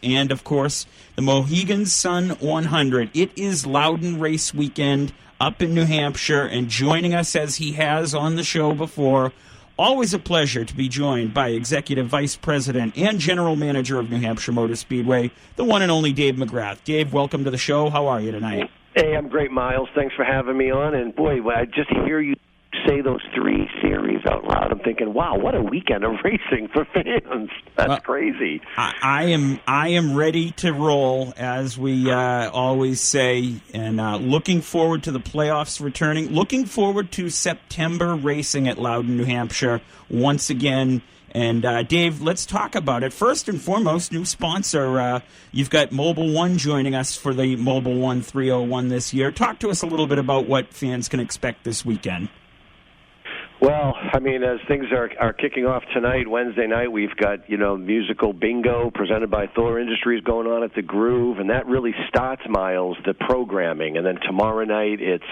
And, of course, the Mohegan Sun 100. It is Loudon race weekend up in New Hampshire, and joining us as he has on the show before, always a pleasure to be joined by Executive Vice President and General Manager of New Hampshire Motor Speedway, the one and only Dave McGrath. Dave, welcome to the show. How are you tonight? Hey, I'm great, Myles. Thanks for having me on. And, boy, I just hear you say those three series out loud, I'm thinking, wow, what a weekend of racing for fans. That's crazy. I am ready to roll, as we always say, and looking forward to the playoffs returning. Looking forward to September racing at Loudon, New Hampshire once again. And, Dave, let's talk about it. First and foremost, new sponsor. You've got Mobil One joining us for the Mobil One 301 this year. Talk to us a little bit about what fans can expect this weekend. Well, I mean, as things are kicking off tonight, Wednesday night, we've got, musical bingo presented by Thor Industries going on at the Groove, and that really starts, Myles, the programming. And then tomorrow night, it's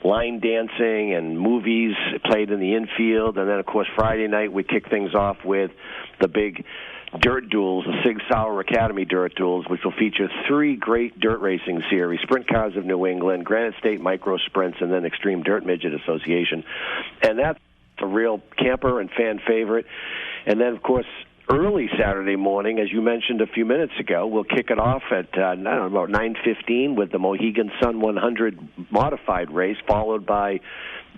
line dancing and movies played in the infield. And then, of course, Friday night, we kick things off with the big dirt duels, the Sig Sauer Academy dirt duels, which will feature three great dirt racing series: Sprint Cars of New England, Granite State Micro Sprints, and then Extreme Dirt Midget Association. And that's a real camper and fan favorite. And then, of course, early Saturday morning, as you mentioned a few minutes ago, we'll kick it off at, about 9:15 with the Mohegan Sun 100 modified race, followed by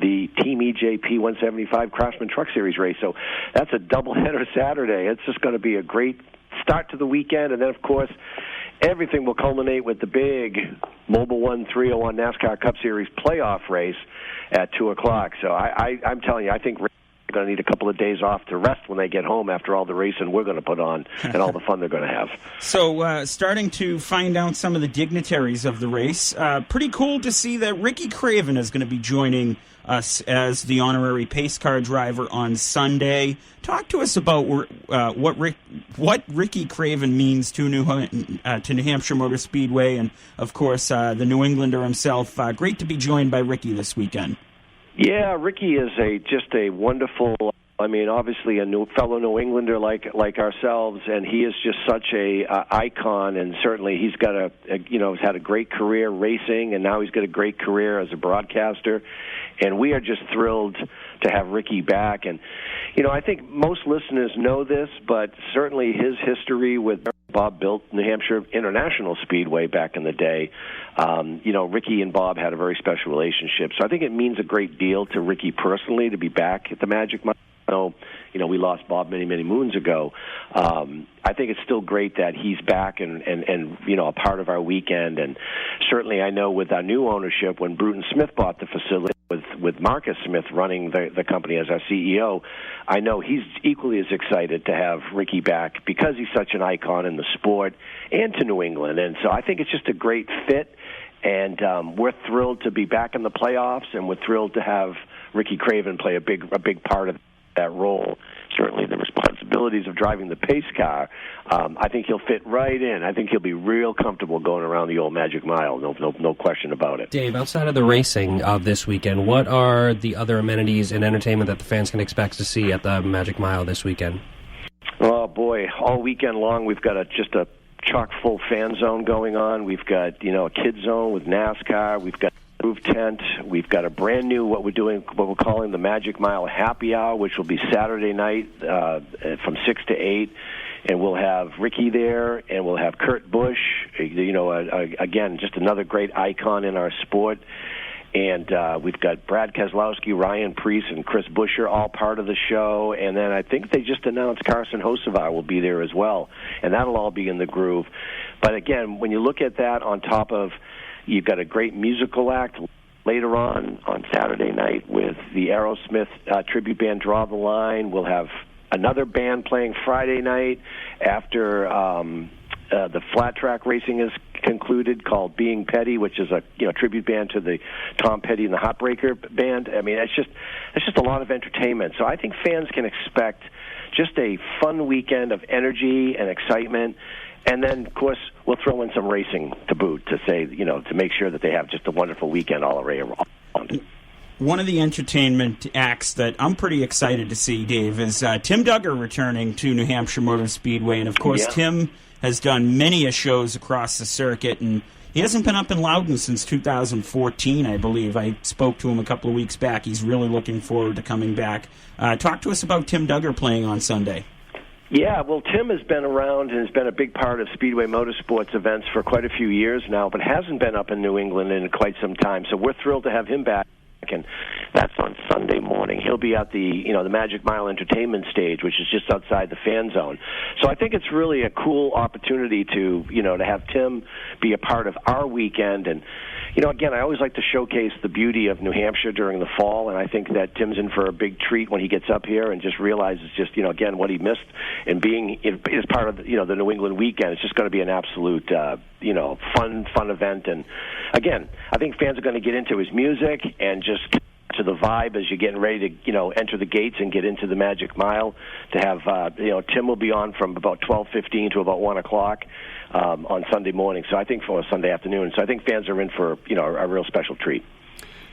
the Team EJP 175 Craftsman Truck Series race. So that's a doubleheader Saturday. It's just going to be a great start to the weekend. And then, of course, everything will culminate with the big Mobil One 301 NASCAR Cup Series playoff race at 2 o'clock. So I'm telling you, I think we're going to need a couple of days off to rest when they get home after all the racing we're going to put on and all the fun they're going to have. So starting to find out some of the dignitaries of the race. Pretty cool to see that Ricky Craven is going to be joining us as the honorary pace car driver on Sunday. Talk to us about what Ricky Craven means to New Hampshire Motor Speedway, and of course the New Englander himself. Great to be joined by Ricky this weekend. Yeah, Ricky is just a wonderful. I mean, obviously a fellow New Englander like ourselves, and he is just such a icon. And certainly he's got he's had a great career racing, and now he's got a great career as a broadcaster. And we are just thrilled to have Ricky back. And I think most listeners know this, but certainly his history with Bob built New Hampshire International Speedway back in the day. Ricky and Bob had a very special relationship. So I think it means a great deal to Ricky personally to be back at the Magic Mile. We lost Bob many, many moons ago. I think it's still great that he's back and a part of our weekend. And certainly I know with our new ownership, when Bruton Smith bought the facility with Marcus Smith running the company as our CEO, I know he's equally as excited to have Ricky back because he's such an icon in the sport and to New England. And so I think it's just a great fit. And we're thrilled to be back in the playoffs, and we're thrilled to have Ricky Craven play a big part of that role. Certainly the responsibilities of driving the pace car, I think he'll fit right in. I think he'll be real comfortable going around the old Magic Mile. No question about it. Dave, outside of the racing of this weekend, what are the other amenities and entertainment that the fans can expect to see at the Magic Mile this weekend? Oh, boy. All weekend long we've got just a chock-full fan zone going on. We've got, a kid zone with NASCAR. We've got roof tent. We've got a brand new what we're calling the Magic Mile Happy Hour, which will be Saturday night from 6 to 8, and we'll have Ricky there, and we'll have Kurt Busch. Again, just another great icon in our sport. And we've got Brad Keselowski, Ryan Preece, and Chris Buescher all part of the show. And then I think they just announced Carson Hocevar will be there as well, and that'll all be in the Groove. But again, when you look at that on top of, you've got a great musical act later on Saturday night with the Aerosmith tribute band Draw the Line. We'll have another band playing Friday night after the flat track racing is concluded, called Being Petty, which is a tribute band to the Tom Petty and the Heartbreaker band. I mean, it's just a lot of entertainment. So I think fans can expect just a fun weekend of energy and excitement. And then, of course, we'll throw in some racing to boot to say, to make sure that they have just a wonderful weekend all around. One of the entertainment acts that I'm pretty excited to see, Dave, is Tim Duggar returning to New Hampshire Motor Speedway. And, of course, Tim has done many shows across the circuit, and he hasn't been up in Loudon since 2014, I believe. I spoke to him a couple of weeks back. He's really looking forward to coming back. Talk to us about Tim Duggar playing on Sunday. Yeah, well, Tim has been around and has been a big part of Speedway Motorsports events for quite a few years now, but hasn't been up in New England in quite some time. So we're thrilled to have him back. And that's on Sunday morning. He'll be at the Magic Mile Entertainment Stage, which is just outside the fan zone. So I think it's really a cool opportunity to have Tim be a part of our weekend. And again, I always like to showcase the beauty of New Hampshire during the fall, and I think that Tim's in for a big treat when he gets up here and just realizes again what he missed and being as part of the New England weekend. It's just going to be an absolute fun event. And again, I think fans are going to get into his music and just to the vibe as you're getting ready to enter the gates and get into the Magic Mile. To have Tim will be on from about 12:15 to about 1 o'clock on Sunday morning. So I think for Sunday afternoon. So I think fans are in for a real special treat.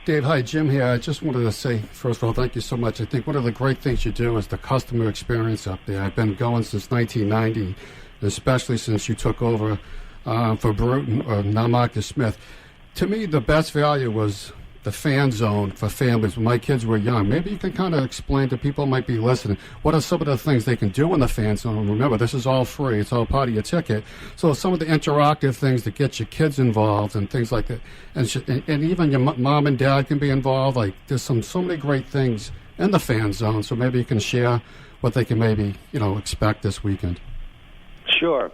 Dave, hi, Jim here. I just wanted to say, first of all, thank you so much. I think one of the great things you do is the customer experience up there. I've been going since 1990, especially since you took over for Bruton, now Marcus Smith. To me, the best value was the fan zone for families when my kids were young. Maybe you can kind of explain to people who might be listening, what are some of the things they can do in the fan zone? Remember, this is all free. It's all part of your ticket. So some of the interactive things that get your kids involved and things like that. And even your mom and dad can be involved. Like, there's so many great things in the fan zone. So maybe you can share what they can maybe, expect this weekend. Sure.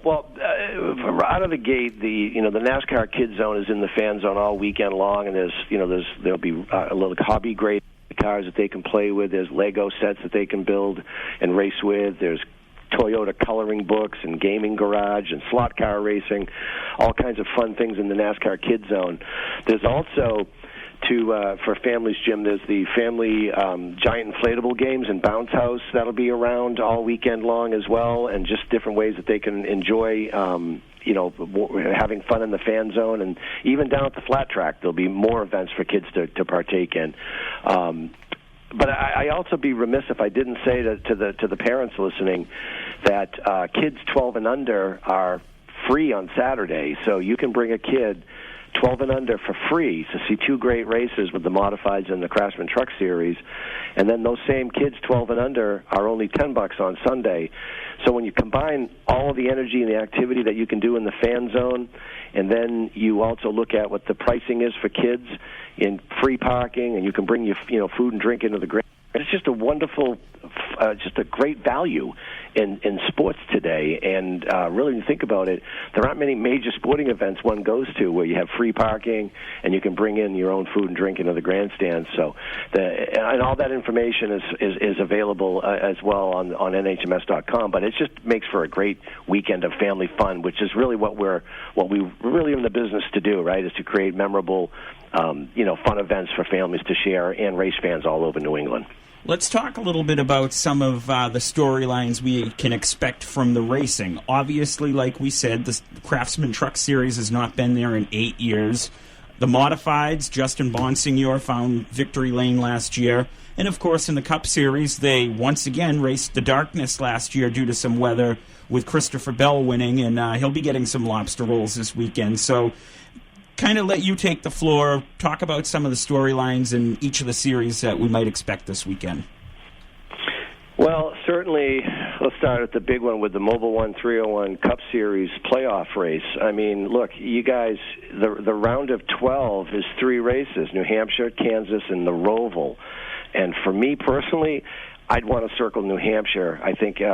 Well, out of the gate, the NASCAR Kids Zone is in the fan zone all weekend long, and there'll be a little hobby grade cars that they can play with. There's Lego sets that they can build and race with. There's Toyota coloring books and gaming garage and slot car racing, all kinds of fun things in the NASCAR Kids Zone. There's also for families, Jim, there's the family giant inflatable games and bounce house that'll be around all weekend long as well, and just different ways that they can enjoy having fun in the fan zone. And even down at the flat track, there'll be more events for kids to partake in. But I also be remiss if I didn't say to the parents listening that kids 12 and under are free on Saturday, so you can bring a kid 12 and under for free to see two great races with the Modifieds and the Craftsman Truck Series. And then those same kids 12 and under are only $10 on Sunday. So when you combine all of the energy and the activity that you can do in the fan zone, and then you also look at what the pricing is for kids in free parking, and you can bring your food and drink into the grand. It's just a wonderful, just a great value in sports today. And really, when you think about it, there aren't many major sporting events one goes to where you have free parking and you can bring in your own food and drink into the grandstands. So, and all that information is available as well on NHMS.com. But it just makes for a great weekend of family fun, which is really what we're really in the business to do, right? Is to create memorable, fun events for families to share and race fans all over New England. Let's talk a little bit about some of the storylines we can expect from the racing. Obviously, like we said, the Craftsman Truck Series has not been there in 8 years. The Modifieds, Justin Bonsignor found victory lane last year. And, of course, in the Cup Series, they once again raced the darkness last year due to some weather with Christopher Bell winning, and he'll be getting some lobster rolls this weekend. So kind of let you take the floor, talk about some of the storylines in each of the series that we might expect this weekend. Well, certainly, let's start at the big one with the Mobil 1 301 Cup Series playoff race. I mean, look, you guys, the round of 12 is 3 races, New Hampshire, Kansas, and the Roval. And for me personally, I'd want to circle New Hampshire. I think, there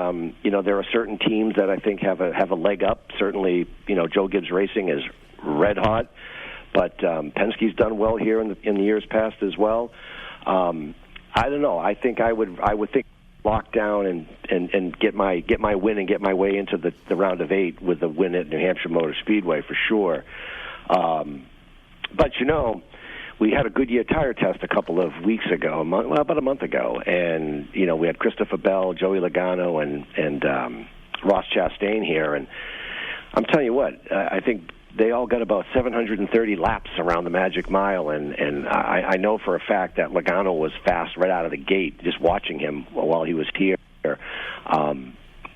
are certain teams that I think have a leg up. Certainly, Joe Gibbs Racing is red hot, but Penske's done well here in the years past as well. I don't know. I think I would think lock down and get my win and get my way into the round of 8 with the win at New Hampshire Motor Speedway for sure. But we had a Goodyear tire test a couple of weeks ago, about a month ago, and we had Christopher Bell, Joey Logano, and Ross Chastain here, and I'm telling you what, I think they all got about 730 laps around the Magic Mile, and I know for a fact that Logano was fast right out of the gate, just watching him while he was here.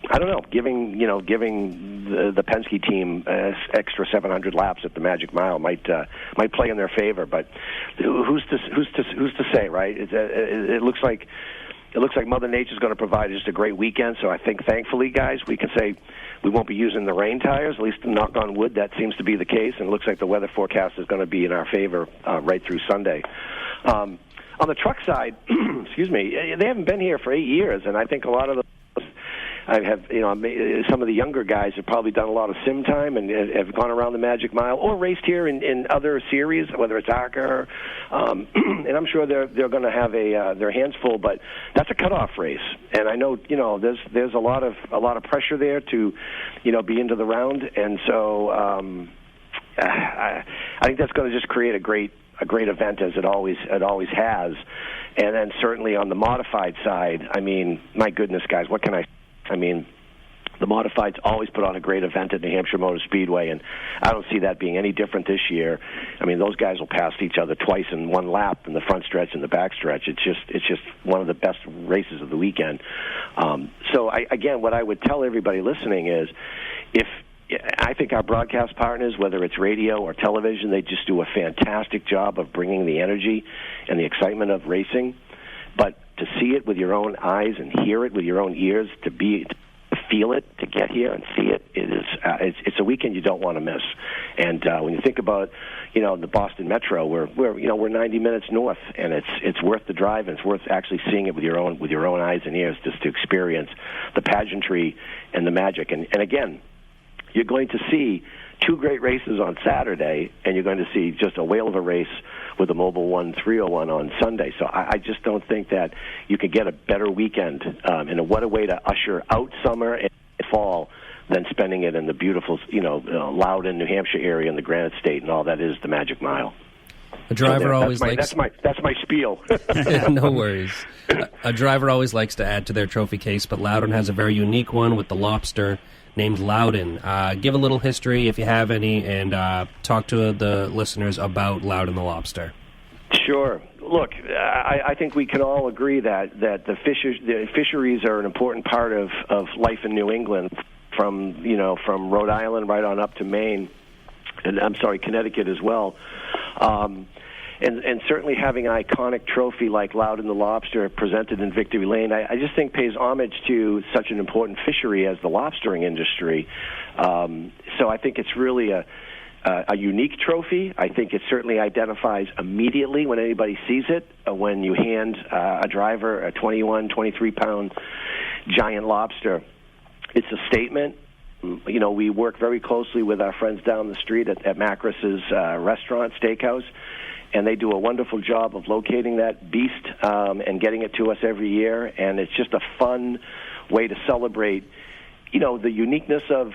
I I don't know, giving the Penske team extra 700 laps at the Magic Mile might play in their favor. But who's to say, right? It looks like Mother Nature's going to provide just a great weekend. So I think, thankfully, guys, we can say we won't be using the rain tires. At least, knock on wood, that seems to be the case. And it looks like the weather forecast is going to be in our favor right through Sunday. On the truck side, excuse me, they haven't been here for 8 years, and I think a lot of some of the younger guys have probably done a lot of sim time and have gone around the Magic Mile or raced here in other series, whether it's ARCA, and I'm sure they're going to have their hands full. But that's a cutoff race, and I know there's a lot of pressure there to be into the round, and so I think that's going to just create a great event, as it always has. And then certainly on the modified side, I mean, my goodness, guys, what can I mean, the modifieds always put on a great event at New Hampshire Motor Speedway, and I don't see that being any different this year. I mean, those guys will pass each other twice in one lap in the front stretch and the back stretch. It's just one of the best races of the weekend. So again, what I would tell everybody listening is, I think our broadcast partners, whether it's radio or television, they just do a fantastic job of bringing the energy and the excitement of racing. But to see it with your own eyes and hear it with your own ears, to feel it, to get here and see it, it's a weekend you don't want to miss. And when you think about, the Boston Metro, we're 90 minutes north, and it's worth the drive, and it's worth actually seeing it with your own eyes and ears, just to experience the pageantry and the magic. And again, you're going to see two great races on Saturday, and you're going to see just a whale of a race with the Mobil 1 301 on Sunday. So I just don't think that you can get a better weekend, and what a way to usher out summer and fall than spending it in the beautiful, Loudon, New Hampshire area and the Granite State and all that is the Magic Mile. A driver always likes... That's my spiel. No worries. A driver always likes to add to their trophy case, but Loudon has a very unique one with the lobster named Loudon. Give a little history, if you have any, and talk to the listeners about Loudon the lobster. Sure. Look, I think we can all agree that the fisheries are an important part of life in New England, from Rhode Island right on up to Maine, and Connecticut as well. And certainly having an iconic trophy like Loudon the Lobster presented in Victory Lane, I just think pays homage to such an important fishery as the lobstering industry. So I think it's really a unique trophy. I think it certainly identifies immediately when anybody sees it, when you hand a driver a 21, 23-pound giant lobster. It's a statement. We work very closely with our friends down the street at Macris's restaurant, steakhouse, and they do a wonderful job of locating that beast and getting it to us every year. And it's just a fun way to celebrate, the uniqueness of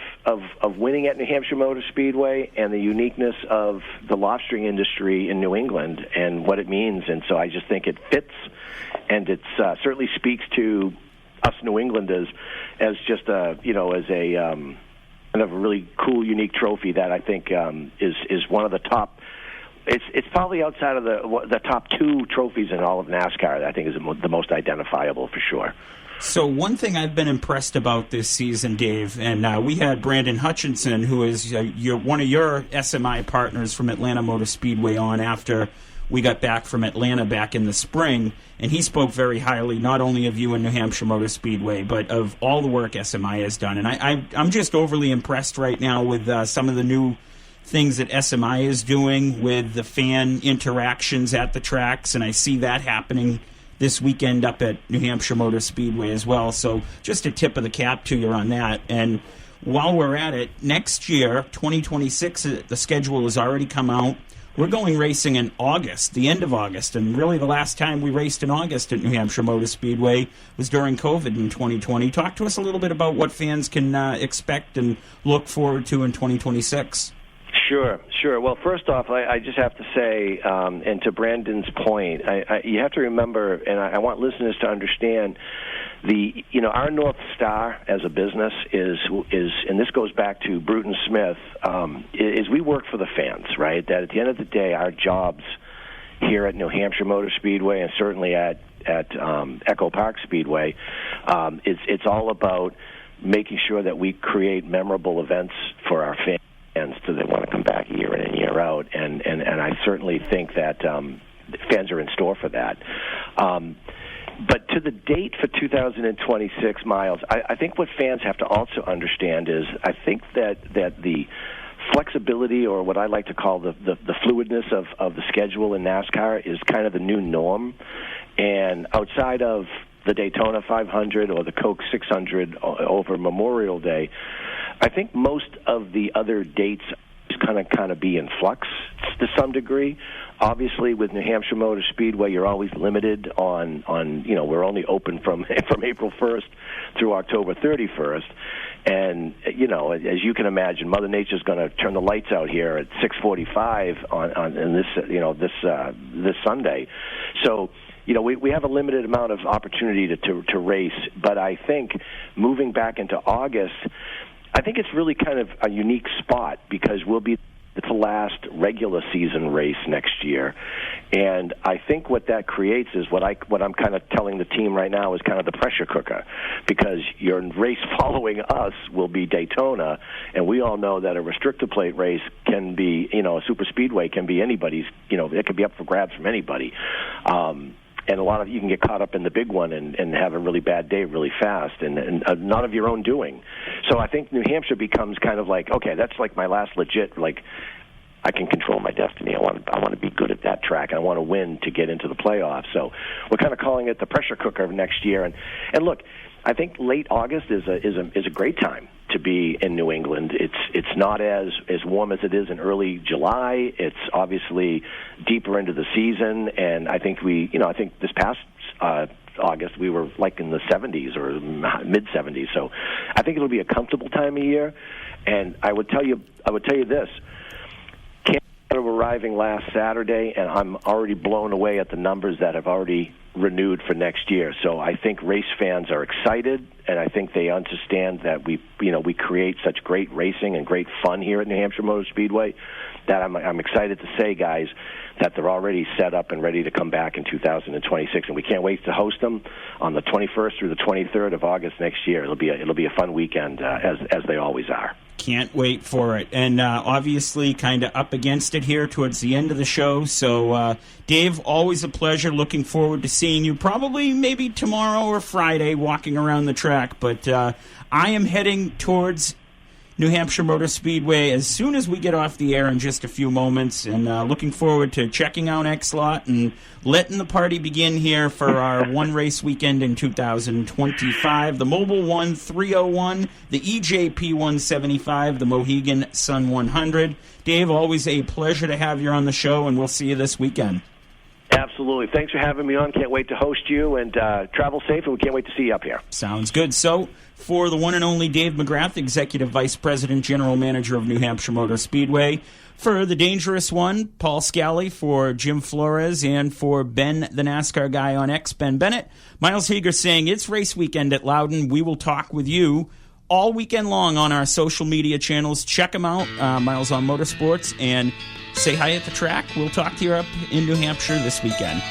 winning at New Hampshire Motor Speedway and the uniqueness of the lobstering industry in New England and what it means. And so I just think it fits, and it certainly speaks to us New Englanders as just as a kind of a really cool, unique trophy that I think is one of the top. It's probably outside of the top two trophies in all of NASCAR that I think is the most identifiable for sure. So one thing I've been impressed about this season, Dave, and we had Brandon Hutchinson, who is one of your SMI partners from Atlanta Motor Speedway, on after we got back from Atlanta back in the spring, and he spoke very highly not only of you and New Hampshire Motor Speedway, but of all the work SMI has done. And I'm just overly impressed right now with some of the new things that SMI is doing with the fan interactions at the tracks, and I see that happening this weekend up at New Hampshire Motor Speedway as well. So just a tip of the cap to you on that. And while we're at it, next year, 2026, the schedule has already come out. We're going racing in August, the end of August, and really the last time we raced in August at New Hampshire Motor Speedway was during COVID in 2020. Talk to us a little bit about what fans can expect and look forward to in 2026. Sure. Well, first off, I just have to say, and to Brandon's point, you have to remember, and I want listeners to understand, our North Star as a business is, and this goes back to Bruton Smith, is we work for the fans, right? That at the end of the day, our jobs here at New Hampshire Motor Speedway and certainly at Echo Park Speedway, it's all about making sure that we create memorable events for our fans so they want to come back year in and year out. And I certainly think that fans are in store for that. But to the date for 2026, Myles, I think what fans have to also understand is I think that the flexibility, or what I like to call the fluidness of the schedule in NASCAR, is kind of the new norm. And outside of the Daytona 500 or the Coke 600 over Memorial Day, I think most of the other dates kind of be in flux to some degree. Obviously, with New Hampshire Motor Speedway, you're always limited on we're only open from April 1st through October 31st. And, as you can imagine, Mother Nature's going to turn the lights out here at 6:45 on this Sunday. So, we have a limited amount of opportunity to race. But I think moving back into August, I think it's really kind of a unique spot because it's the last regular season race next year. And I think what that creates is what I'm kind of telling the team right now is kind of the pressure cooker, because your race following us will be Daytona, and we all know that a restrictor plate race can be, a super speedway can be anybody's, it could be up for grabs from anybody. And a lot of you can get caught up in the big one and have a really bad day really fast, and not of your own doing. So I think New Hampshire becomes kind of like, okay, that's like my last legit, like, I can control my destiny. I want to be good at that track, and I want to win to get into the playoffs. So we're kind of calling it the pressure cooker of next year. And look, I think late August is a great time to be in New England. It's not as warm as it is in early July. It's obviously deeper into the season, and I think I think this past August we were like in the 70s or mid 70s. So I think it'll be a comfortable time of year. And I would tell you this. Arriving last Saturday, and I'm already blown away at the numbers that have already renewed for next year. So I think race fans are excited, and I think they understand that we create such great racing and great fun here at New Hampshire Motor Speedway that I'm excited to say, guys, that they're already set up and ready to come back in 2026, and we can't wait to host them on the 21st through the 23rd of August next year. It'll be a fun weekend, as they always are. Can't wait for it. And obviously kind of up against it here towards the end of the show. So, Dave, always a pleasure. Looking forward to seeing you probably maybe tomorrow or Friday walking around the track. But I am heading towards New Hampshire Motor Speedway as soon as we get off the air in just a few moments, and looking forward to checking out X-Lot and letting the party begin here for our one-race weekend in 2025. The Mobil 1 301, the EJP 175, the Mohegan Sun 100. Dave, always a pleasure to have you on the show, and we'll see you this weekend. Absolutely. Thanks for having me on. Can't wait to host you, and travel safe, and we can't wait to see you up here. Sounds good. So, for the one and only Dave McGrath, Executive Vice President, General Manager of New Hampshire Motor Speedway, for the dangerous one, Paul Scally, for Jim Flores, and for Ben, the NASCAR guy on X, Ben Bennett, Myles Heger saying it's race weekend at Loudon. We will talk with you all weekend long on our social media channels. Check them out, Myles on Motorsports, and say hi at the track. We'll talk to you up in New Hampshire this weekend.